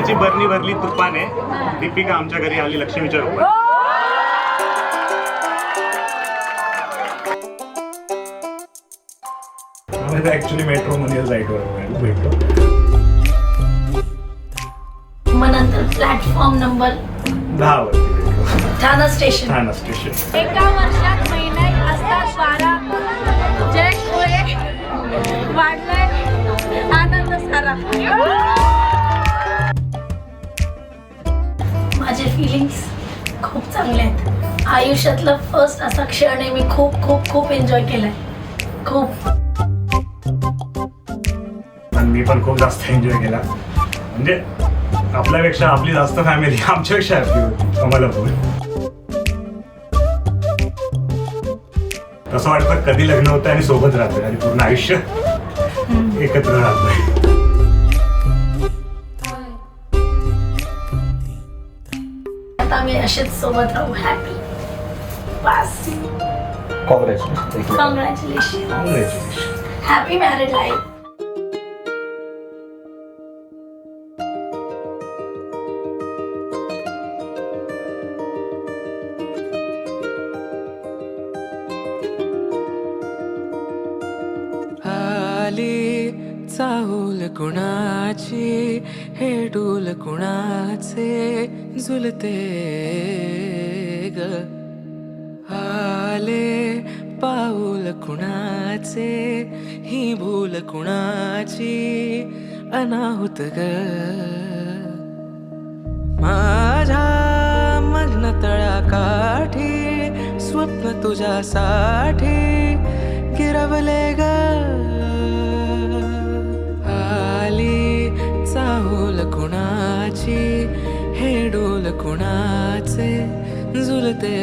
तुपाची बरणी भरली तुपाने. दीपिका आमच्या घरी आली लक्ष्मीच्या रूपात. ऍक्च्युली मेट्रो मध्ये जायचं भेटतो. मग नंतर प्लॅटफॉर्म नंबर 10 वरती भेटतो. ठाणा स्टेशन. ठाणा स्टेशन. एका वर्षात महिने असतात 12. जय होय वाढलाय आनंद सारा. माझे फिलिंग्स खूप चांगले आहेत. आयुष्यातला फर्स्ट असा क्षण आहे. मी खूप खूप खूप एन्जॉय केलाय. खूप. मी पण खूप जास्त एन्जॉय केला. म्हणजे आपल्यापेक्षा आपली जास्त फॅमिली आमच्यापेक्षा हॅपी होती आम्हाला बोल. असं वाटतं कधी लग्न होतं आणि सोबत राहतोय आणि पूर्ण आयुष्य एकत्र राहतोय. आता आम्ही असेच सोबत राहू. हॅपी. बस. कॉंग्रॅच्युलेशन. Happy married life. चाहूल कुणाची हे डूल कुणाचे झुलते ग. आले पाऊल कुणाचे ही भूल कुणाची अनाहुत ग. माझ्या मग्न तळाकाठी स्वप्न तुझ्यासाठी गिरवले ग. चाहूल कुणाची हे डोल कुणाचे झुलते